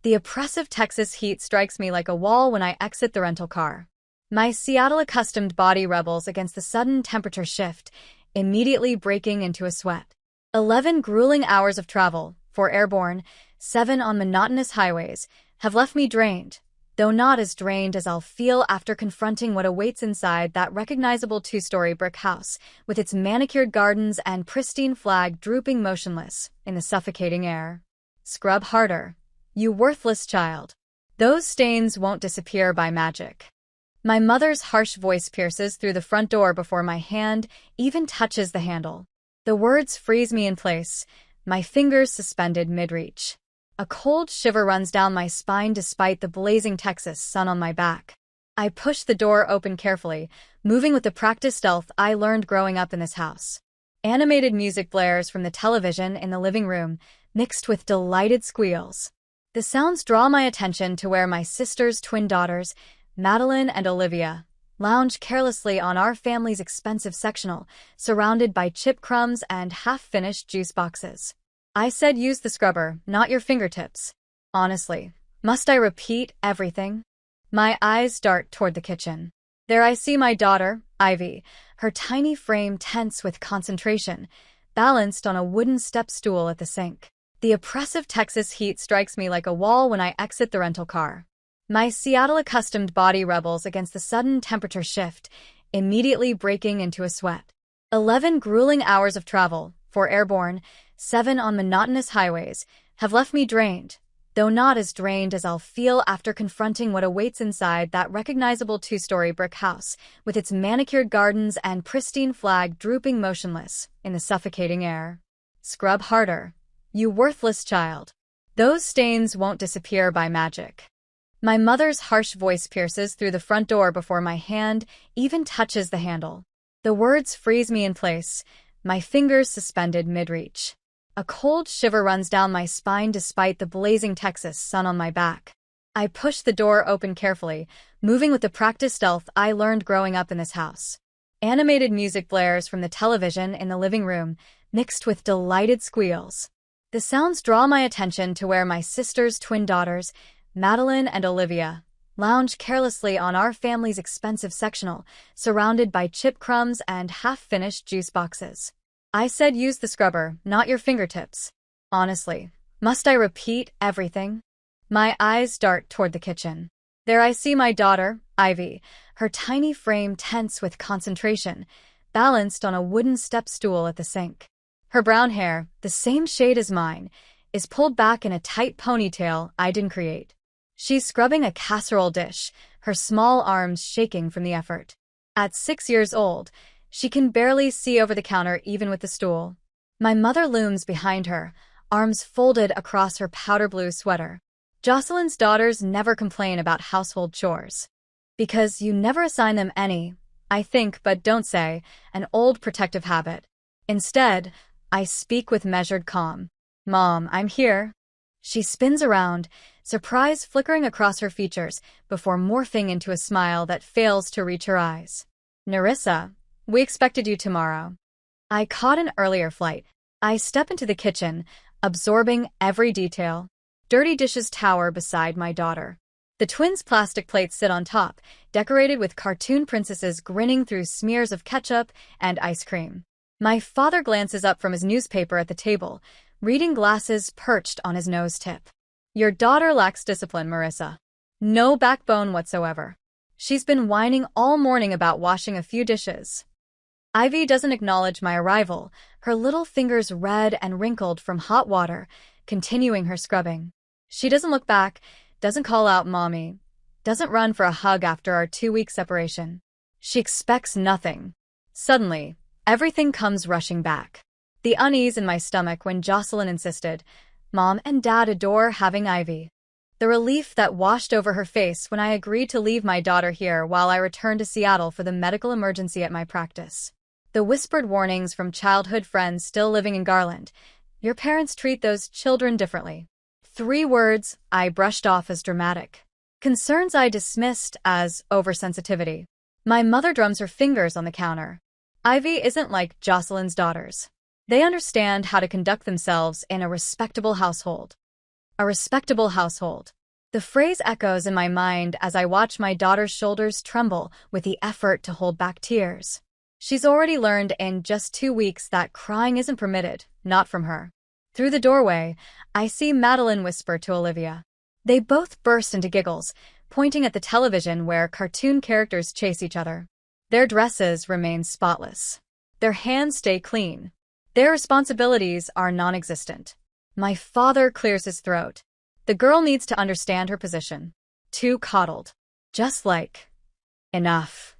The oppressive Texas heat strikes me like a wall when I exit the rental car. My Seattle-accustomed body rebels against the sudden temperature shift, immediately breaking into a sweat. 11 grueling hours of travel, 4 airborne, 7 on monotonous highways, have left me drained, though not as drained as I'll feel after confronting what awaits inside that recognizable 2-story brick house, with its manicured gardens and pristine flag drooping motionless in the suffocating air. Scrub harder, you worthless child. Those stains won't disappear by magic. My mother's harsh voice pierces through the front door before my hand even touches the handle. The words freeze me in place, my fingers suspended mid-reach. A cold shiver runs down my spine despite the blazing Texas sun on my back. I push the door open carefully, moving with the practiced stealth I learned growing up in this house. Animated music blares from the television in the living room, mixed with delighted squeals. The sounds draw my attention to where my sister's twin daughters, Madeline and Olivia, lounge carelessly on our family's expensive sectional, surrounded by chip crumbs and half-finished juice boxes. I said use the scrubber, not your fingertips. Honestly, must I repeat everything? My eyes dart toward the kitchen. There I see my daughter, Ivy, her tiny frame tense with concentration, balanced on a wooden step stool at the sink. The oppressive Texas heat strikes me like a wall when I exit the rental car. My Seattle-accustomed body rebels against the sudden temperature shift, immediately breaking into a sweat. 11 grueling hours of travel, 4 airborne, 7 on monotonous highways, have left me drained, though not as drained as I'll feel after confronting what awaits inside that recognizable 2-story brick house, with its manicured gardens and pristine flag drooping motionless in the suffocating air. Scrub harder, you worthless child. Those stains won't disappear by magic. My mother's harsh voice pierces through the front door before my hand even touches the handle. The words freeze me in place, my fingers suspended mid-reach. A cold shiver runs down my spine despite the blazing Texas sun on my back. I push the door open carefully, moving with the practiced stealth I learned growing up in this house. Animated music blares from the television in the living room, mixed with delighted squeals. The sounds draw my attention to where my sister's twin daughters, Madeline and Olivia, lounge carelessly on our family's expensive sectional, surrounded by chip crumbs and half-finished juice boxes. I said use the scrubber, not your fingertips. Honestly, must I repeat everything? My eyes dart toward the kitchen. There I see my daughter, Ivy, her tiny frame tense with concentration, balanced on a wooden step stool at the sink. Her brown hair, the same shade as mine, is pulled back in a tight ponytail I didn't create. She's scrubbing a casserole dish, her small arms shaking from the effort. At 6 years old, she can barely see over the counter even with the stool. My mother looms behind her, arms folded across her powder blue sweater. Jocelyn's daughters never complain about household chores. Because you never assign them any, I think but don't say, an old protective habit. Instead, I speak with measured calm. Mom, I'm here. She spins around, surprise flickering across her features before morphing into a smile that fails to reach her eyes. Nerissa, we expected you tomorrow. I caught an earlier flight. I step into the kitchen, absorbing every detail. Dirty dishes tower beside my daughter. The twins' plastic plates sit on top, decorated with cartoon princesses grinning through smears of ketchup and ice cream. My father glances up from his newspaper at the table, reading glasses perched on his nose tip. Your daughter lacks discipline, Marissa. No backbone whatsoever. She's been whining all morning about washing a few dishes. Ivy doesn't acknowledge my arrival, her little fingers red and wrinkled from hot water, continuing her scrubbing. She doesn't look back, doesn't call out mommy, doesn't run for a hug after our 2-week separation. She expects nothing. Suddenly, everything comes rushing back. The unease in my stomach when Jocelyn insisted, Mom and Dad adore having Ivy. The relief that washed over her face when I agreed to leave my daughter here while I returned to Seattle for the medical emergency at my practice. The whispered warnings from childhood friends still living in Garland. Your parents treat those children differently. 3 words I brushed off as dramatic. Concerns I dismissed as oversensitivity. My mother drums her fingers on the counter. Ivy isn't like Jocelyn's daughters. They understand how to conduct themselves in a respectable household. A respectable household. The phrase echoes in my mind as I watch my daughter's shoulders tremble with the effort to hold back tears. She's already learned in just 2 weeks that crying isn't permitted, not from her. Through the doorway, I see Madeline whisper to Olivia. They both burst into giggles, pointing at the television where cartoon characters chase each other. Their dresses remain spotless. Their hands stay clean. Their responsibilities are non-existent. My father clears his throat. The girl needs to understand her position. Too coddled. Just like. Enough.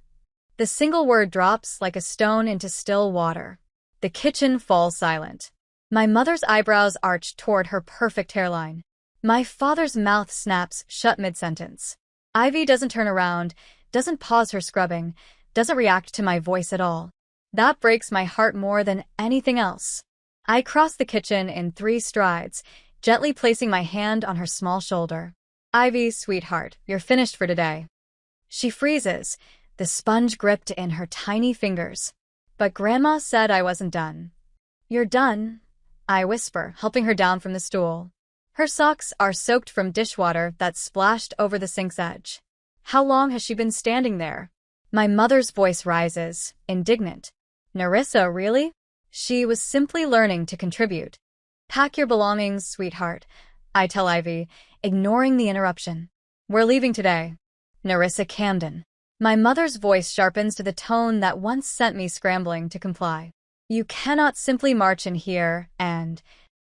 The single word drops like a stone into still water. The kitchen falls silent. My mother's eyebrows arch toward her perfect hairline. My father's mouth snaps shut mid-sentence. Ivy doesn't turn around, doesn't pause her scrubbing, doesn't react to my voice at all. That breaks my heart more than anything else. I cross the kitchen in 3 strides, gently placing my hand on her small shoulder. Ivy, sweetheart, you're finished for today. She freezes, the sponge gripped in her tiny fingers. But Grandma said I wasn't done. You're done, I whisper, helping her down from the stool. Her socks are soaked from dishwater that splashed over the sink's edge. How long has she been standing there? My mother's voice rises, indignant. Nerissa, really? She was simply learning to contribute. Pack your belongings, sweetheart, I tell Ivy, ignoring the interruption. We're leaving today. Nerissa Camden. My mother's voice sharpens to the tone that once sent me scrambling to comply. You cannot simply march in here and...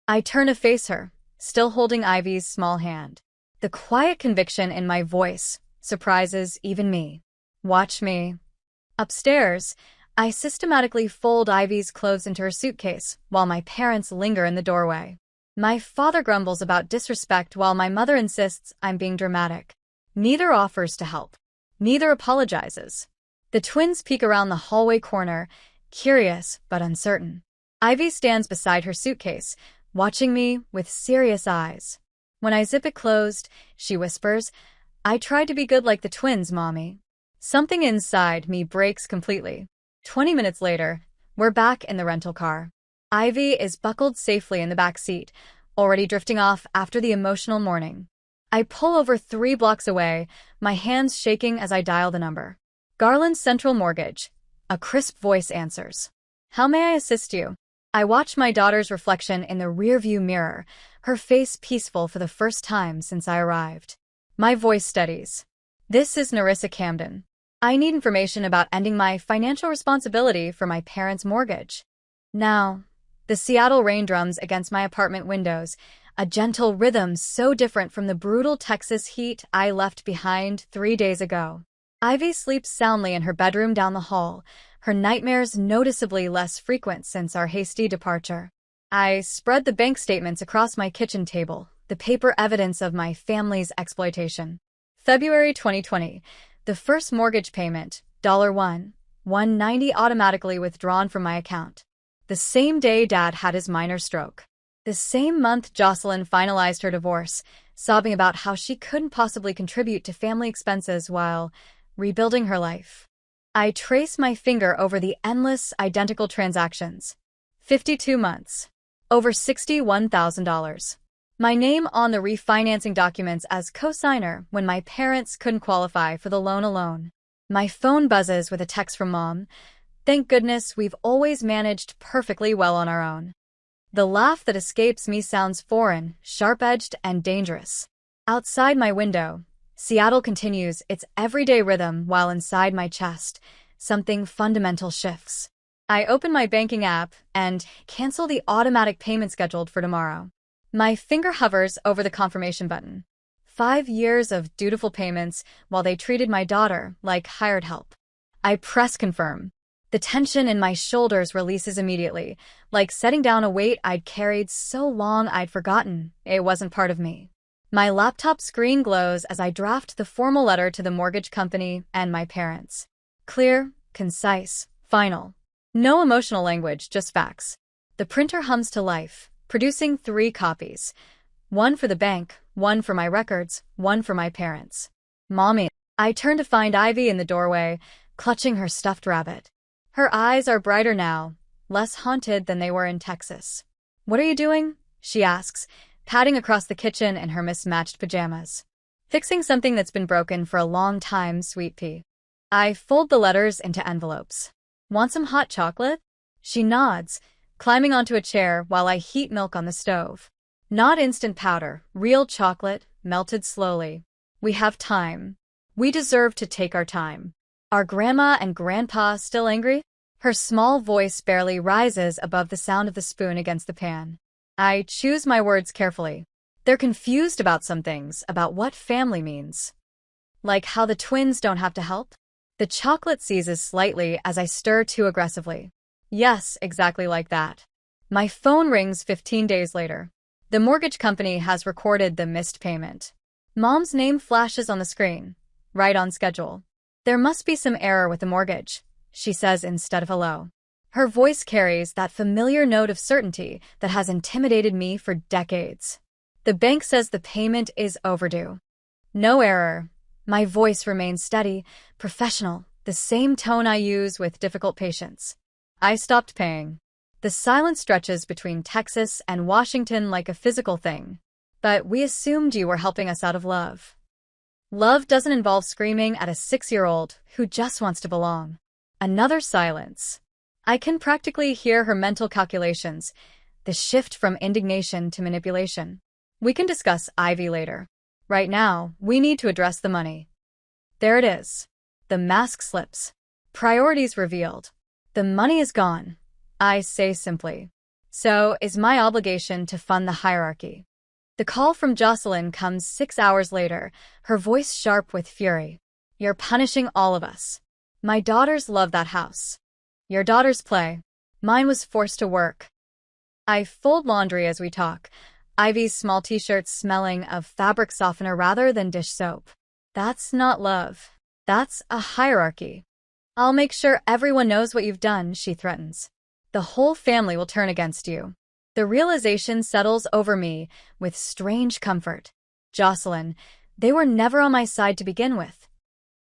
I turn to face her, still holding Ivy's small hand. The quiet conviction in my voice surprises even me. Watch me. Upstairs, I systematically fold Ivy's clothes into her suitcase while my parents linger in the doorway. My father grumbles about disrespect while my mother insists I'm being dramatic. Neither offers to help. Neither apologizes. The twins peek around the hallway corner, curious but uncertain. Ivy stands beside her suitcase, watching me with serious eyes. When I zip it closed, she whispers, I tried to be good like the twins, Mommy. Something inside me breaks completely. 20 minutes later, we're back in the rental car. Ivy is buckled safely in the back seat, already drifting off after the emotional morning. I pull over 3 blocks away, my hands shaking as I dial the number. Garland Central Mortgage. A crisp voice answers. How may I assist you? I watch my daughter's reflection in the rearview mirror, her face peaceful for the first time since I arrived. My voice steadies. This is Nerissa Camden. I need information about ending my financial responsibility for my parents' mortgage. Now, the Seattle rain drums against my apartment windows, a gentle rhythm so different from the brutal Texas heat I left behind 3 days ago. Ivy sleeps soundly in her bedroom down the hall, her nightmares noticeably less frequent since our hasty departure. I spread the bank statements across my kitchen table, the paper evidence of my family's exploitation. February 2020. The first mortgage payment, $1.90 automatically withdrawn from my account. The same day Dad had his minor stroke. The same month Jocelyn finalized her divorce, sobbing about how she couldn't possibly contribute to family expenses while rebuilding her life. I trace my finger over the endless, identical transactions. 52 months. Over $61,000. My name on the refinancing documents as co-signer when my parents couldn't qualify for the loan alone. My phone buzzes with a text from Mom. Thank goodness we've always managed perfectly well on our own. The laugh that escapes me sounds foreign, sharp-edged, and dangerous. Outside my window, Seattle continues its everyday rhythm while inside my chest, something fundamental shifts. I open my banking app and cancel the automatic payment scheduled for tomorrow. My finger hovers over the confirmation button. 5 years of dutiful payments while they treated my daughter like hired help. I press confirm. The tension in my shoulders releases immediately, like setting down a weight I'd carried so long I'd forgotten it wasn't part of me. My laptop screen glows as I draft the formal letter to the mortgage company and my parents. Clear, concise, final. No emotional language, just facts. The printer hums to life, producing 3 copies. 1 for the bank, 1 for my records, 1 for my parents. Mommy. I turn to find Ivy in the doorway, clutching her stuffed rabbit. Her eyes are brighter now, less haunted than they were in Texas. What are you doing? She asks, padding across the kitchen in her mismatched pajamas. Fixing something that's been broken for a long time, sweet pea. I fold the letters into envelopes. Want some hot chocolate? She nods, climbing onto a chair while I heat milk on the stove. Not instant powder, real chocolate, melted slowly. We have time. We deserve to take our time. Are Grandma and Grandpa still angry? Her small voice barely rises above the sound of the spoon against the pan. I choose my words carefully. They're confused about some things, about what family means. Like how the twins don't have to help? The chocolate seizes slightly as I stir too aggressively. Yes, exactly like that. My phone rings 15 days later. The mortgage company has recorded the missed payment. Mom's name flashes on the screen. Right on schedule. There must be some error with the mortgage, she says instead of hello. Her voice carries that familiar note of certainty that has intimidated me for decades. The bank says the payment is overdue. No error. My voice remains steady, professional, the same tone I use with difficult patients. I stopped paying. The silence stretches between Texas and Washington like a physical thing. But we assumed you were helping us out of love. Love doesn't involve screaming at a 6-year-old who just wants to belong. Another silence. I can practically hear her mental calculations, the shift from indignation to manipulation. We can discuss Ivy later. Right now, we need to address the money. There it is. The mask slips. Priorities revealed. The money is gone. I say simply. So is my obligation to fund the hierarchy. The call from Jocelyn comes 6 hours later, her voice sharp with fury. You're punishing all of us. My daughters love that house. Your daughters play. Mine was forced to work. I fold laundry as we talk, Ivy's small t-shirts smelling of fabric softener rather than dish soap. That's not love. That's a hierarchy. I'll make sure everyone knows what you've done, she threatens. The whole family will turn against you. The realization settles over me with strange comfort. Jocelyn, they were never on my side to begin with.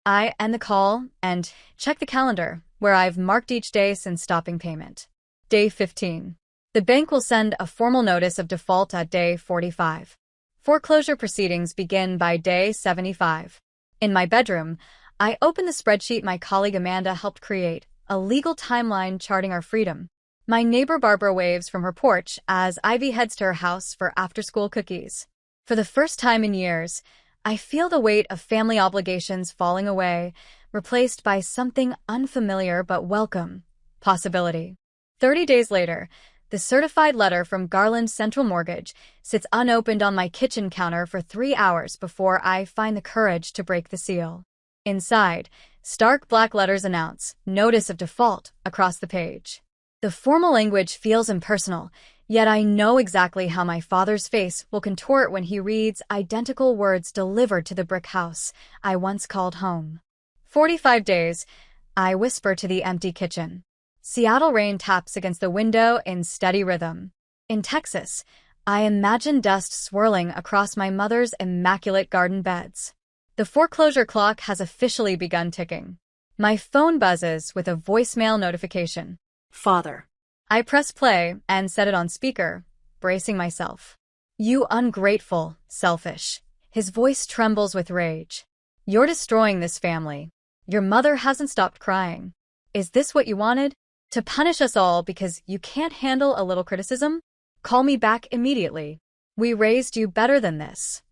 I end the call and check the calendar, where I've marked each day since stopping payment. Day 15. The bank will send a formal notice of default at day 45. Foreclosure proceedings begin by day 75. In my bedroom, I open the spreadsheet my colleague Amanda helped create, a legal timeline charting our freedom. My neighbor Barbara waves from her porch as Ivy heads to her house for after-school cookies. For the first time in years, I feel the weight of family obligations falling away, replaced by something unfamiliar but welcome, possibility. 30 days later, the certified letter from Garland Central Mortgage sits unopened on my kitchen counter for 3 hours before I find the courage to break the seal. Inside, stark black letters announce notice of default across the page. The formal language feels impersonal, yet I know exactly how my father's face will contort when he reads identical words delivered to the brick house I once called home. 45 days, I whisper to the empty kitchen. Seattle rain taps against the window in steady rhythm. In Texas, I imagine dust swirling across my mother's immaculate garden beds. The foreclosure clock has officially begun ticking. My phone buzzes with a voicemail notification. Father. I press play and set it on speaker, bracing myself. You ungrateful, selfish. His voice trembles with rage. You're destroying this family. Your mother hasn't stopped crying. Is this what you wanted? To punish us all because you can't handle a little criticism? Call me back immediately. We raised you better than this.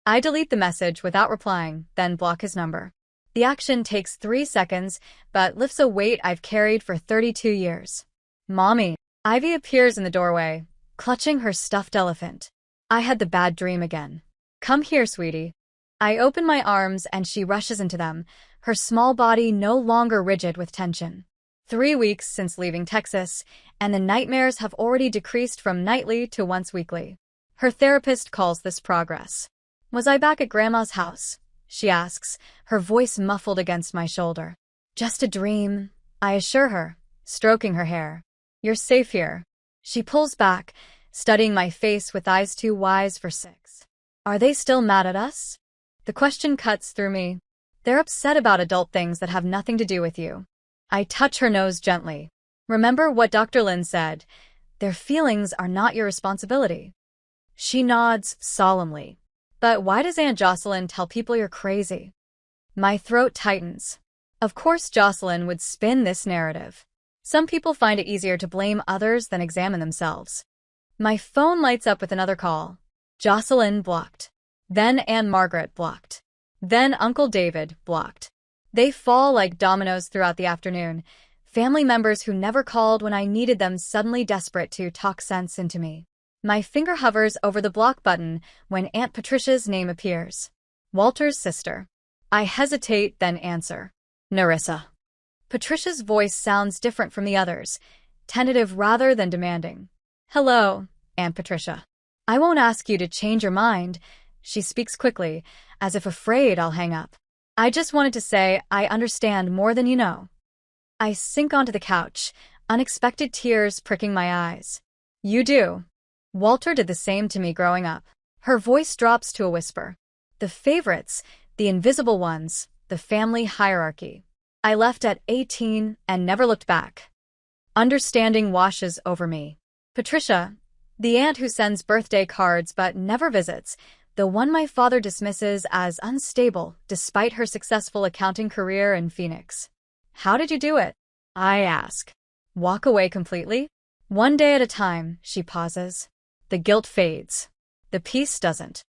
I delete the message without replying, then block his number. The action takes 3 seconds, but lifts a weight I've carried for 32 years. Mommy. Ivy appears in the doorway, clutching her stuffed elephant. I had the bad dream again. Come here, sweetie. I open my arms and she rushes into them, her small body no longer rigid with tension. 3 weeks since leaving Texas, and the nightmares have already decreased from nightly to once weekly. Her therapist calls this progress. Was I back at Grandma's house? She asks, her voice muffled against my shoulder. Just a dream, I assure her, stroking her hair. You're safe here. She pulls back, studying my face with eyes too wise for 6. Are they still mad at us? The question cuts through me. They're upset about adult things that have nothing to do with you. I touch her nose gently. Remember what Dr. Lin said. Their feelings are not your responsibility. She nods solemnly. But why does Aunt Jocelyn tell people you're crazy? My throat tightens. Of course Jocelyn would spin this narrative. Some people find it easier to blame others than examine themselves. My phone lights up with another call. Jocelyn blocked. Then Aunt Margaret blocked. Then Uncle David blocked. They fall like dominoes throughout the afternoon. Family members who never called when I needed them suddenly desperate to talk sense into me. My finger hovers over the block button when Aunt Patricia's name appears. Walter's sister. I hesitate, then answer. Nerissa. Patricia's voice sounds different from the others, tentative rather than demanding. Hello, Aunt Patricia. I won't ask you to change your mind. She speaks quickly, as if afraid I'll hang up. I just wanted to say I understand more than you know. I sink onto the couch, unexpected tears pricking my eyes. You do. Walter did the same to me growing up. Her voice drops to a whisper. The favorites, the invisible ones, the family hierarchy. I left at 18 and never looked back. Understanding washes over me. Patricia, the aunt who sends birthday cards but never visits, the one my father dismisses as unstable despite her successful accounting career in Phoenix. How did you do it? I ask. Walk away completely? One day at a time, she pauses. The guilt fades. The peace doesn't.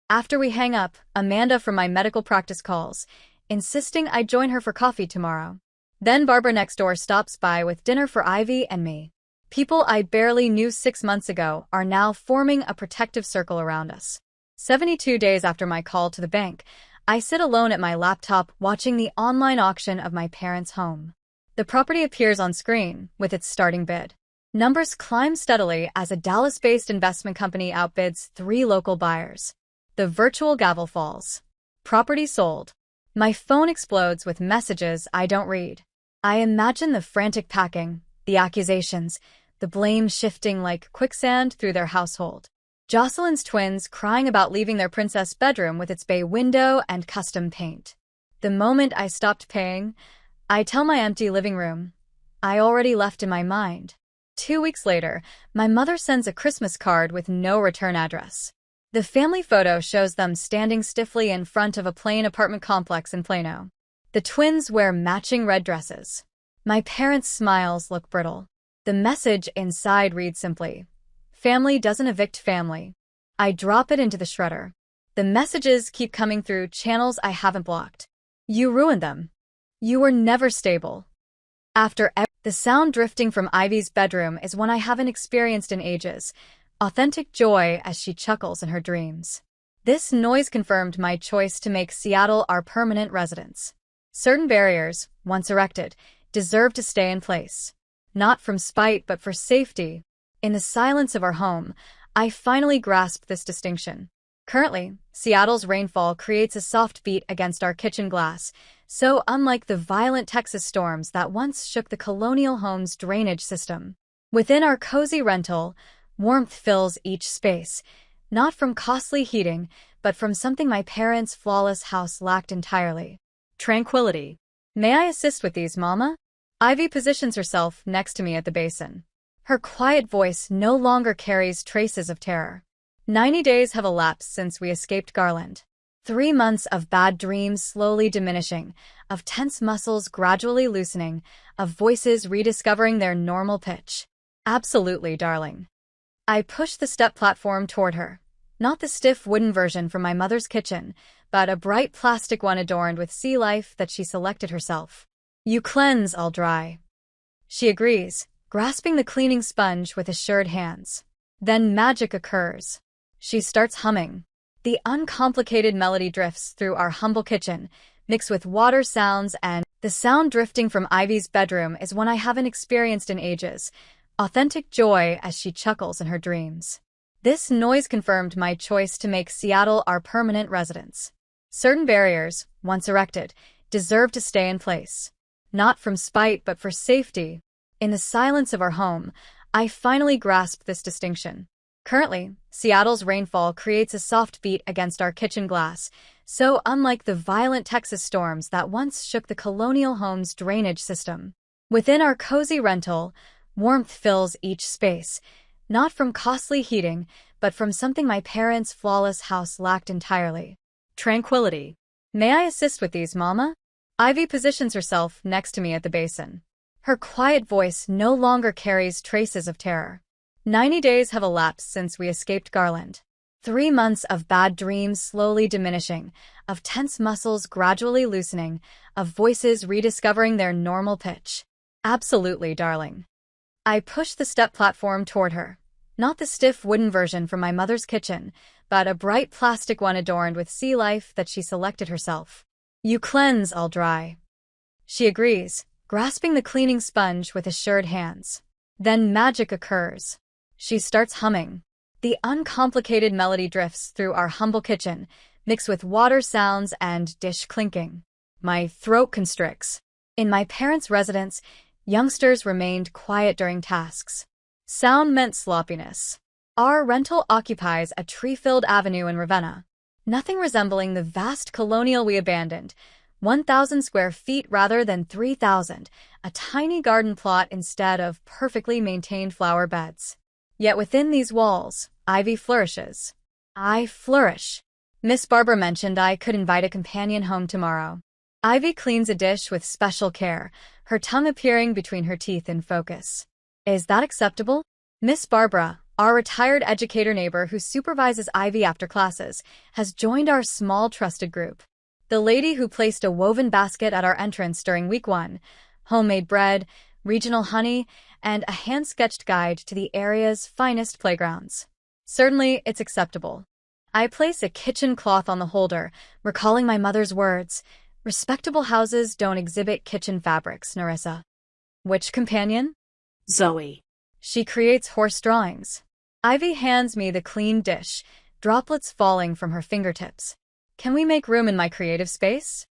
After we hang up, Amanda from my medical practice calls, insisting I join her for coffee tomorrow. Then Barbara next door stops by with dinner for Ivy and me. People I barely knew 6 months ago are now forming a protective circle around us. 72 days after my call to the bank, I sit alone at my laptop watching the online auction of my parents' home. The property appears on screen with its starting bid. Numbers climb steadily as a Dallas-based investment company outbids 3 local buyers. The virtual gavel falls. Property sold. My phone explodes with messages I don't read. I imagine the frantic packing, the accusations, the blame shifting like quicksand through their household. Jocelyn's twins crying about leaving their princess bedroom with its bay window and custom paint. The moment I stopped paying, I tell my empty living room, I already left in my mind. 2 weeks later, my mother sends a Christmas card with no return address. The family photo shows them standing stiffly in front of a plain apartment complex in Plano. The twins wear matching red dresses. My parents' smiles look brittle. The message inside reads simply, family doesn't evict family. I drop it into the shredder. The messages keep coming through channels I haven't blocked. You ruined them. You were never stable. The sound drifting from Ivy's bedroom is one I haven't experienced in ages. Authentic joy as she chuckles in her dreams. This noise confirmed my choice to make Seattle our permanent residence. Certain barriers, once erected, deserve to stay in place. Not from spite but for safety. In the silence of our home, I finally grasped this distinction. Currently, Seattle's rainfall creates a soft beat against our kitchen glass, so unlike the violent Texas storms that once shook the colonial home's drainage system. Within our cozy rental, warmth fills each space, not from costly heating, but from something my parents' flawless house lacked entirely. Tranquility. May I assist with these, Mama? Ivy positions herself next to me at the basin. Her quiet voice no longer carries traces of terror. 90 days have elapsed since we escaped Garland. 3 months of bad dreams slowly diminishing, of tense muscles gradually loosening, of voices rediscovering their normal pitch. Absolutely, darling. I pushed the step platform toward her. Not the stiff wooden version from my mother's kitchen, but a bright plastic one adorned with sea life that she selected herself. You cleanse, I'll dry. She agrees, grasping the cleaning sponge with assured hands. Then magic occurs. She starts humming. The uncomplicated melody drifts through our humble kitchen, mixed with water sounds, and the sound drifting from Ivy's bedroom is one I haven't experienced in ages. Authentic joy as she chuckles in her dreams. This noise confirmed my choice to make Seattle our permanent residence. Certain barriers, once erected, deserve to stay in place. Not from spite but for safety. In the silence of our home, I finally grasped this distinction. Currently, Seattle's rainfall creates a soft beat against our kitchen glass, so unlike the violent Texas storms that once shook the colonial home's drainage system. Within our cozy rental, warmth fills each space, not from costly heating, but from something my parents' flawless house lacked entirely: tranquility. May I assist with these, Mama? Ivy positions herself next to me at the basin. Her quiet voice no longer carries traces of terror. 90 days have elapsed since we escaped Garland. 3 months of bad dreams slowly diminishing, of tense muscles gradually loosening, of voices rediscovering their normal pitch. Absolutely, darling. I push the step platform toward her. Not the stiff wooden version from my mother's kitchen, but a bright plastic one adorned with sea life that she selected herself. You cleanse, I'll dry. She agrees, grasping the cleaning sponge with assured hands. Then magic occurs. She starts humming. The uncomplicated melody drifts through our humble kitchen, mixed with water sounds and dish clinking. My throat constricts. In my parents' residence, youngsters remained quiet during tasks. Sound meant sloppiness. Our rental occupies a tree-filled avenue in Ravenna, nothing resembling the vast colonial we abandoned. 1,000 square feet rather than 3,000, a tiny garden plot instead of perfectly maintained flower beds. Yet within these walls, Ivy flourishes. I flourish. Miss Barbara mentioned I could invite a companion home tomorrow. Ivy cleans a dish with special care, her tongue appearing between her teeth in focus. Is that acceptable? Miss Barbara, our retired educator neighbor who supervises Ivy after classes, has joined our small trusted group. The lady who placed a woven basket at our entrance during week 1, homemade bread, regional honey, and a hand-sketched guide to the area's finest playgrounds. Certainly, it's acceptable. I place a kitchen cloth on the holder, recalling my mother's words. Respectable houses don't exhibit kitchen fabrics, Narissa. Which companion? Zoe. She creates horse drawings. Ivy hands me the clean dish, droplets falling from her fingertips. Can we make room in my creative space?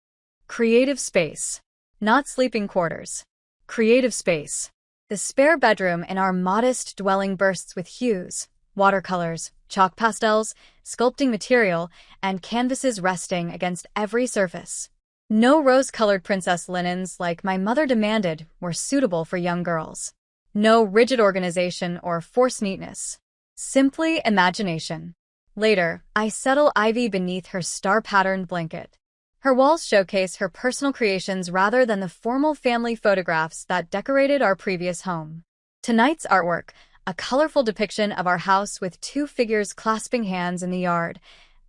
Creative space. Not sleeping quarters. Creative space. The spare bedroom in our modest dwelling bursts with hues, watercolors, chalk pastels, sculpting material, and canvases resting against every surface. No rose-colored princess linens like my mother demanded were suitable for young girls. No rigid organization or forced neatness. Simply imagination. Later, I settle Ivy beneath her star-patterned blanket. Her walls showcase her personal creations rather than the formal family photographs that decorated our previous home. Tonight's artwork, a colorful depiction of our house with 2 figures clasping hands in the yard,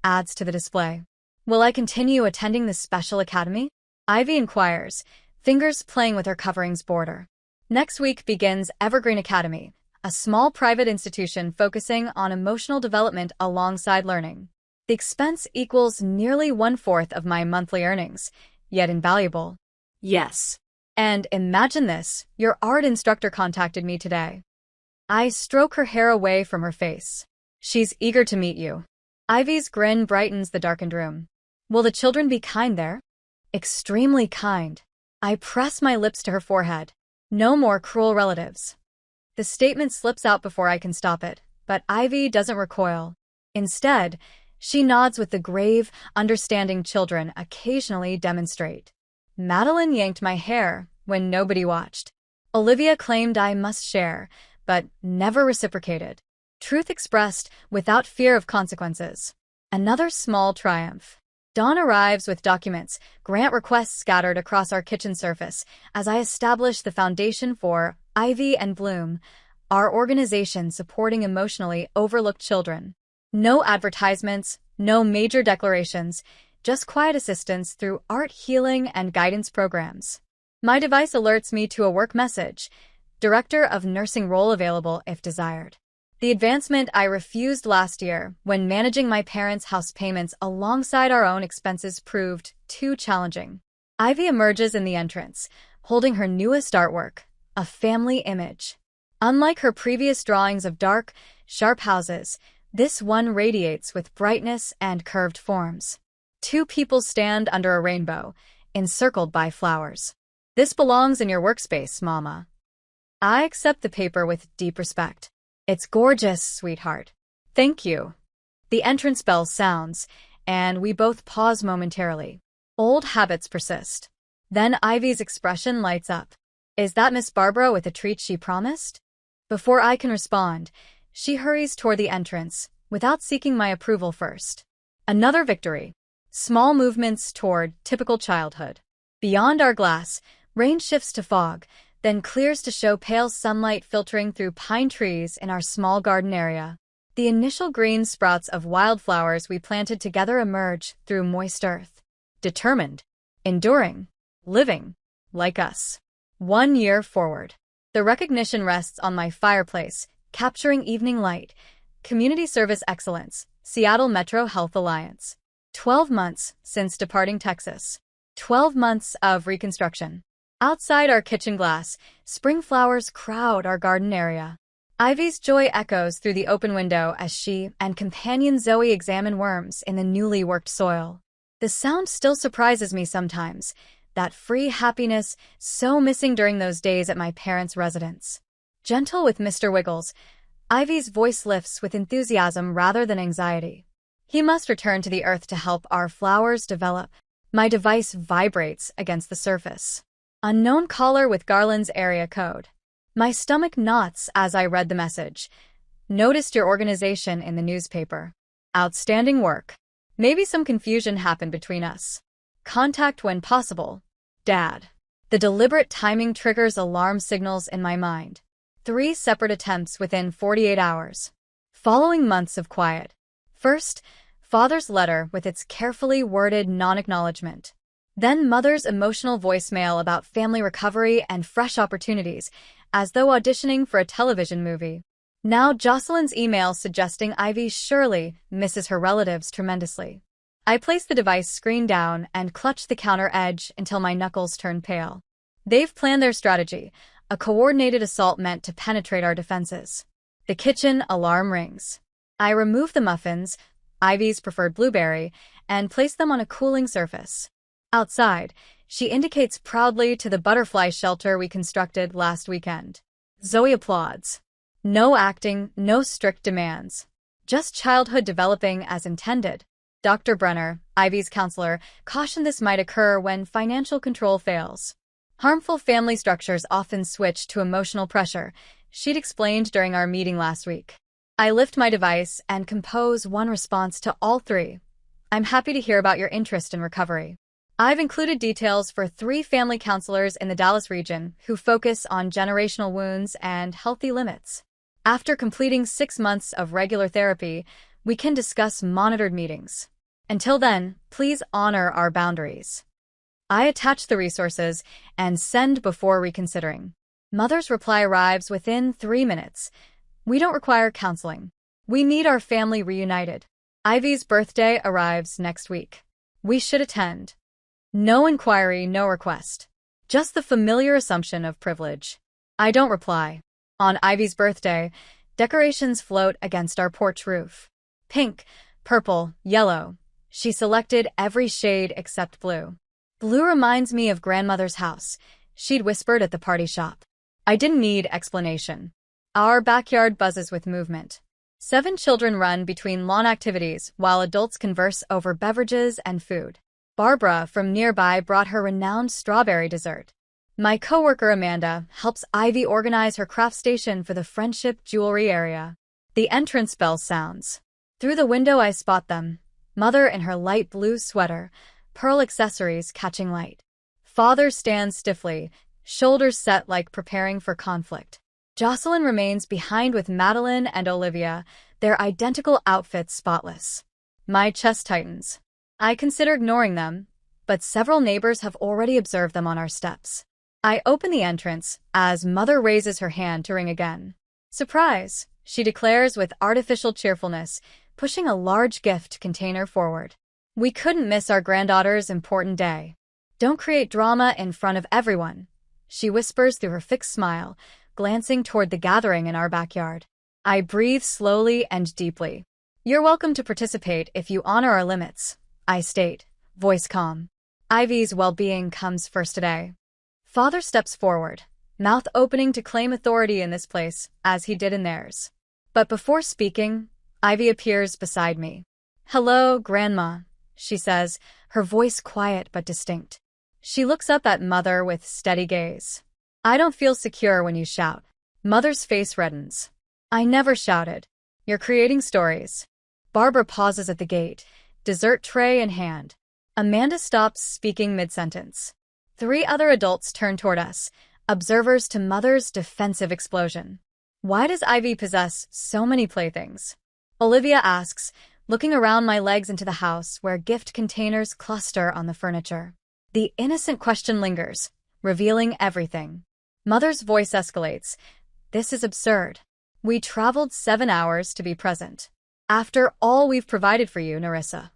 adds to the display. Will I continue attending this special academy? Ivy inquires, fingers playing with her covering's border. Next week begins Evergreen Academy, a small private institution focusing on emotional development alongside learning. The expense equals nearly 1/4 of my monthly earnings, yet invaluable. Yes. And imagine this, your art instructor contacted me today. I stroke her hair away from her face. She's eager to meet you. Ivy's grin brightens the darkened room. Will the children be kind there? Extremely kind. I press my lips to her forehead. No more cruel relatives. The statement slips out before I can stop it, but Ivy doesn't recoil. Instead, she nods with the grave, understanding children occasionally demonstrate. Madeline yanked my hair when nobody watched. Olivia claimed I must share, but never reciprocated. Truth expressed without fear of consequences. Another small triumph. Dawn arrives with documents, grant requests scattered across our kitchen surface as I establish the foundation for Ivy and Bloom, our organization supporting emotionally overlooked children. No advertisements, no major declarations, just quiet assistance through art healing and guidance programs. My device alerts me to a work message, Director of Nursing role available if desired. The advancement I refused last year when managing my parents' house payments alongside our own expenses proved too challenging. Ivy emerges in the entrance, holding her newest artwork, a family image. Unlike her previous drawings of dark, sharp houses, this one radiates with brightness and curved forms. 2 people stand under a rainbow, encircled by flowers. This belongs in your workspace, Mama. I accept the paper with deep respect. It's gorgeous, sweetheart. Thank you. The entrance bell sounds, and we both pause momentarily. Old habits persist. Then Ivy's expression lights up. Is that Miss Barbara with the treat she promised? Before I can respond, she hurries toward the entrance, without seeking my approval first. Another victory. Small movements toward typical childhood. Beyond our glass, rain shifts to fog, then clears to show pale sunlight filtering through pine trees in our small garden area. The initial green sprouts of wildflowers we planted together emerge through moist earth. Determined, enduring, living, like us. 1 year forward. The recognition rests on my fireplace, capturing evening light. Community Service Excellence, Seattle Metro Health Alliance. 12 months since departing Texas. 12 months of reconstruction. Outside our kitchen glass, spring flowers crowd our garden area. Ivy's joy echoes through the open window as she and companion Zoe examine worms in the newly worked soil. The sound still surprises me sometimes, that free happiness so missing during those days at my parents' residence. Gentle with Mr. Wiggles, Ivy's voice lifts with enthusiasm rather than anxiety. He must return to the earth to help our flowers develop. My device vibrates against the surface. Unknown caller with Garland's area code. My stomach knots as I read the message. Noticed your organization in the newspaper. Outstanding work. Maybe some confusion happened between us. Contact when possible. Dad. The deliberate timing triggers alarm signals in my mind. 3 separate attempts within 48 hours. Following months of quiet. First, father's letter with its carefully worded non-acknowledgement. Then mother's emotional voicemail about family recovery and fresh opportunities, as though auditioning for a television movie. Now Jocelyn's email suggesting Ivy surely misses her relatives tremendously. I place the device screen down and clutch the counter edge until my knuckles turn pale. They've planned their strategy, a coordinated assault meant to penetrate our defenses. The kitchen alarm rings. I remove the muffins, Ivy's preferred blueberry, and place them on a cooling surface. Outside, she indicates proudly to the butterfly shelter we constructed last weekend. Zoe applauds. No acting, no strict demands. Just childhood developing as intended. Dr. Brenner, Ivy's counselor, cautioned this might occur when financial control fails. Harmful family structures often switch to emotional pressure, she'd explained during our meeting last week. I lift my device and compose one response to all 3. I'm happy to hear about your interest in recovery. I've included details for 3 family counselors in the Dallas region who focus on generational wounds and healthy limits. After completing 6 months of regular therapy, we can discuss monitored meetings. Until then, please honor our boundaries. I attach the resources and send before reconsidering. Mother's reply arrives within 3 minutes. We don't require counseling. We need our family reunited. Ivy's birthday arrives next week. We should attend. No inquiry, no request. Just the familiar assumption of privilege. I don't reply. On Ivy's birthday, decorations float against our porch roof. Pink, purple, yellow. She selected every shade except blue. Blue reminds me of grandmother's house, she'd whispered at the party shop. I didn't need explanation. Our backyard buzzes with movement. 7 children run between lawn activities while adults converse over beverages and food. Barbara from nearby brought her renowned strawberry dessert. My coworker Amanda helps Ivy organize her craft station for the Friendship Jewelry area. The entrance bell sounds. Through the window I spot them. Mother in her light blue sweater, pearl accessories catching light. Father stands stiffly, shoulders set like preparing for conflict. Jocelyn remains behind with Madeline and Olivia, their identical outfits spotless. My chest tightens. I consider ignoring them, but several neighbors have already observed them on our steps. I open the entrance as Mother raises her hand to ring again. Surprise, she declares with artificial cheerfulness, pushing a large gift container forward. We couldn't miss our granddaughter's important day. Don't create drama in front of everyone, she whispers through her fixed smile, glancing toward the gathering in our backyard. I breathe slowly and deeply. You're welcome to participate if you honor our limits, I state, voice calm. Ivy's well-being comes first today. Father steps forward, mouth opening to claim authority in this place, as he did in theirs. But before speaking, Ivy appears beside me. Hello, Grandma, she says, her voice quiet but distinct. She looks up at Mother with steady gaze. I don't feel secure when you shout. Mother's face reddens. I never shouted. You're creating stories. Barbara pauses at the gate, dessert tray in hand. Amanda stops speaking mid-sentence. 3 other adults turn toward us, observers to Mother's defensive explosion. Why does Ivy possess so many playthings? Olivia asks, looking around my legs into the house where gift containers cluster on the furniture. The innocent question lingers, revealing everything. Mother's voice escalates. This is absurd. We traveled 7 hours to be present. After all we've provided for you, Nerissa.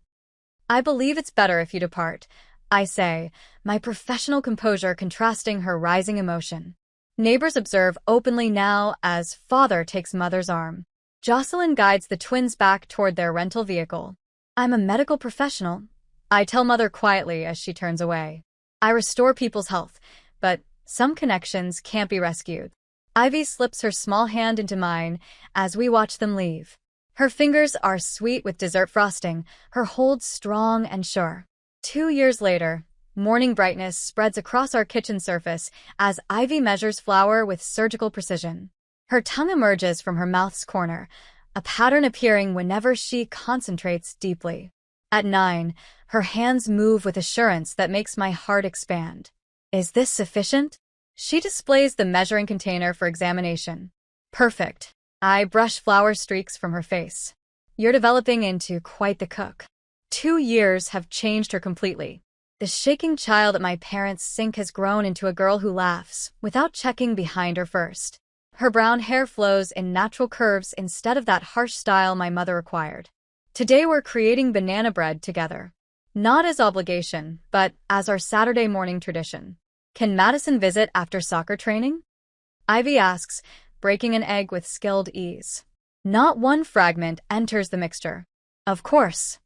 I believe it's better if you depart, I say, my professional composure contrasting her rising emotion. Neighbors observe openly now as Father takes Mother's arm. Jocelyn guides the twins back toward their rental vehicle. I'm a medical professional, I tell Mother quietly as she turns away. I restore people's health, but some connections can't be rescued. Ivy slips her small hand into mine as we watch them leave. Her fingers are sweet with dessert frosting, her hold strong and sure. 2 years later, morning brightness spreads across our kitchen surface as Ivy measures flour with surgical precision. Her tongue emerges from her mouth's corner, a pattern appearing whenever she concentrates deeply. At 9, her hands move with assurance that makes my heart expand. Is this sufficient? She displays the measuring container for examination. Perfect. I brush flour streaks from her face. You're developing into quite the cook. 2 years have changed her completely. The shaking child at my parents' sink has grown into a girl who laughs, without checking behind her first. Her brown hair flows in natural curves instead of that harsh style my mother required. Today we're creating banana bread together. Not as obligation, but as our Saturday morning tradition. Can Madison visit after soccer training? Ivy asks, breaking an egg with skilled ease. Not one fragment enters the mixture. Of course.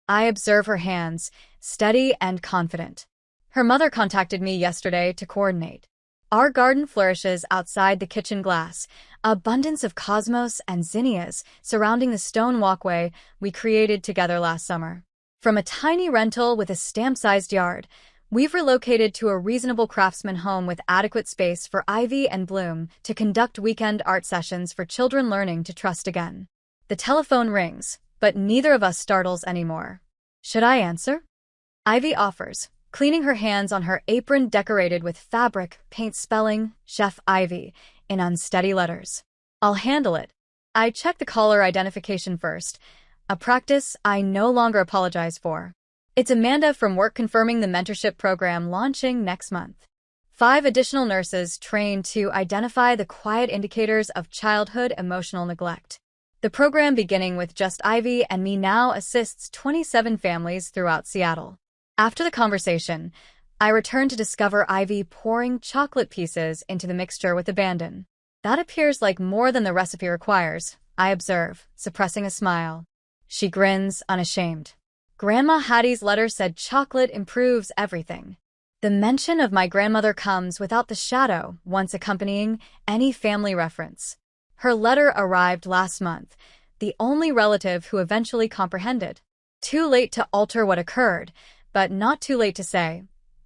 I observe her hands, steady and confident. Her mother contacted me yesterday to coordinate. Our garden flourishes outside the kitchen glass, abundance of cosmos and zinnias surrounding the stone walkway we created together last summer. From a tiny rental with a stamp-sized yard, we've relocated to a reasonable craftsman home with adequate space for Ivy and Bloom to conduct weekend art sessions for children learning to trust again. The telephone rings, but neither of us startles anymore. Should I answer? Ivy offers, cleaning her hands on her apron decorated with fabric, paint spelling, Chef Ivy, in unsteady letters. I'll handle it. I check the caller identification first, a practice I no longer apologize for. It's Amanda from work confirming the mentorship program launching next month. 5 additional nurses trained to identify the quiet indicators of childhood emotional neglect. The program, beginning with just Ivy and me, now assists 27 families throughout Seattle. After the conversation, I return to discover Ivy pouring chocolate pieces into the mixture with abandon. That appears like more than the recipe requires, I observe, suppressing a smile. She grins, unashamed. Grandma Hattie's letter said chocolate improves everything. The mention of my grandmother comes without the shadow once accompanying any family reference. Her letter arrived last month, the only relative who eventually comprehended. Too late to alter what occurred, but not too late to say,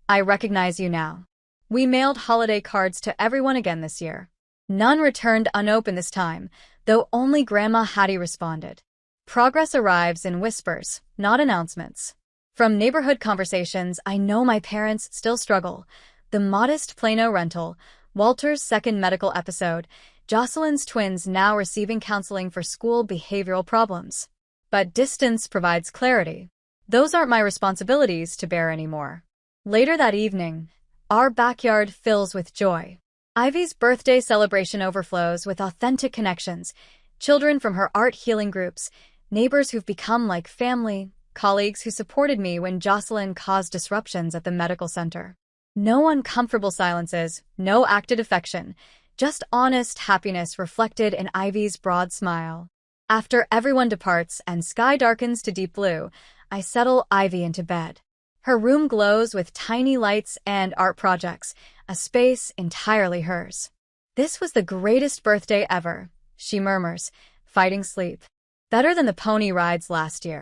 I recognize you now. We mailed holiday cards to everyone again this year. None returned unopened this time, though only Grandma Hattie responded. Progress arrives in whispers, not announcements. From neighborhood conversations, I know my parents still struggle. The modest Plano rental, Walter's second medical episode, Jocelyn's twins now receiving counseling for school behavioral problems. But distance provides clarity. Those aren't my responsibilities to bear anymore. Later that evening, our backyard fills with joy. Ivy's birthday celebration overflows with authentic connections, children from her art healing groups, neighbors who've become like family, colleagues who supported me when Jocelyn caused disruptions at the medical center. No uncomfortable silences, no acted affection, just honest happiness reflected in Ivy's broad smile. After everyone departs and sky darkens to deep blue, I settle Ivy into bed. Her room glows with tiny lights and art projects, a space entirely hers. This was the greatest birthday ever, she murmurs, fighting sleep. Better than the pony rides last year.